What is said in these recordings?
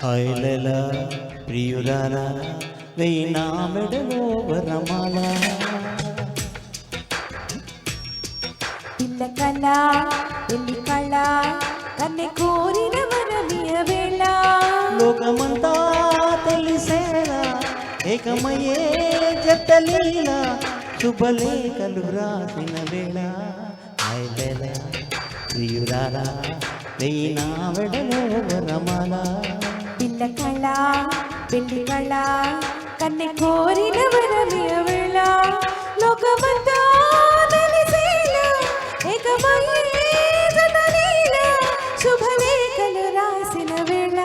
హైలెల ప్రియురాల వెయ్యి నా మెడలో వరమాల పిల్ల కళ పెళ్లి కళ కన్నె కోరిన వరమియ వేళ లోకమంతా తెలిసేలా ఏకమయ్యే జట్టలీల శుభలేఖలు రాసిన వేళ హైలెల ప్రియురాల వెయ్యి నా మెడలో వరమాల పిల్ల కళ పెళ్లి కళ కన్నె కోరిన వరమియ వేళ లోకమంతా తెలిసేలా ఏకమయ్యే జతలీల శుభలేఖలు రాసిన వేళ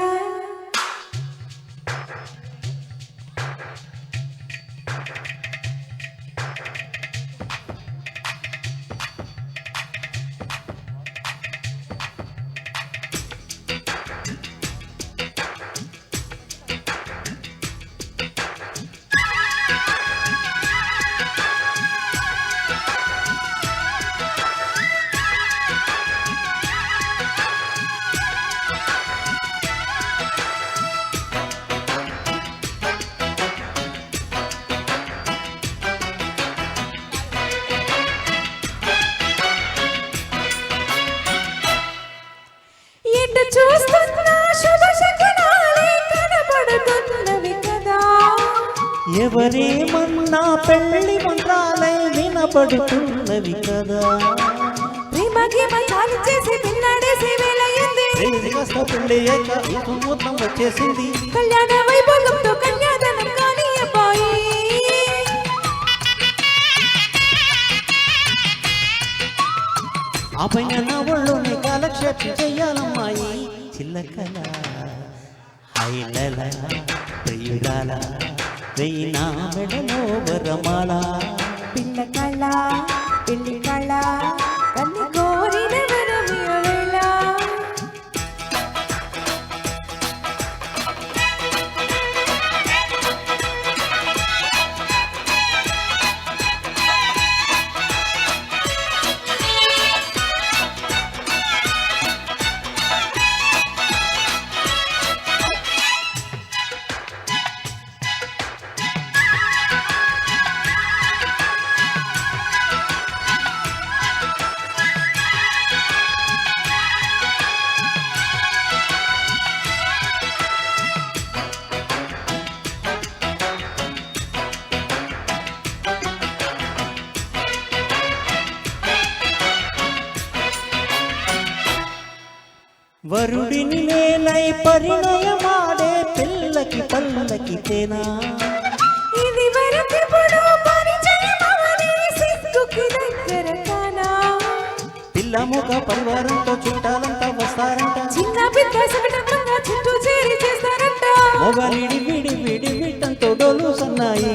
చూస్తున్నా శుభ శకునాలే కనబడుతున్నవి కదా ఎవరేమన్నా పెళ్లి మంత్రాలై వినబడుతున్నవి కదా ప్రేమకి మచాలు చేసి పిల్లాడేసి వేలయ్యింది పెళ్లి ముహూర్తం వచ్చేసింది కళ్యాణ వైభోగంతో కన్యాదానం కానీ అబ్బాయి ఆ పైన నా ఒళ్ళోనే కాలక్షేపం చెయ్యాలమ్మాయి చిల్లకల హైలెల ప్రియురాల వెయ్యి నా మెడలో వరమాల పిల్ల కళ పెళ్లి కళ కన్ని కోరిన వరమియ వేళ వరుడిని నేనై పరిణయమాడే పిల్లకి పల్లకి తేనా ఇది వరకెప్పుడు పరిచయమవని సిగ్గుకి దగ్గర కానా పిల్ల ముఖ పరివారంతో చుట్టాలంతా వస్తారంట చిన్న పెద్ద సకటంగా చుట్టూ చేరి చేస్తారంట మొగలిడి విడి విడి విట్టంతో డోలు సన్నాయి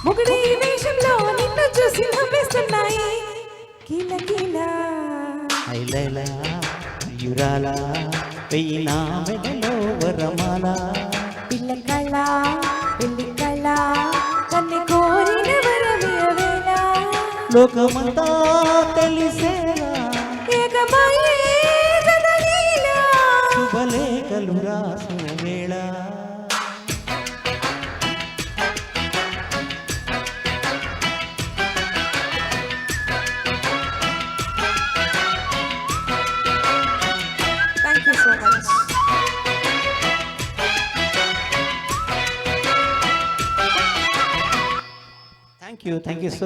ముగుడి వేషంలో నిన్ను చూసి నవ్వేస్తున్నాయి కీల కీల హైలెల ప్రియురాల వెయ్యి నా మెడలో వరమాల పిల్ల కళ పెళ్లి కళ కన్నె కోరిన వరమియ వేళ లోకమంతా తెలిసేలా ఏకమయ్యే జతలీల శుభలేఖలు రాసిన వేళ Thank you so much. Thank you so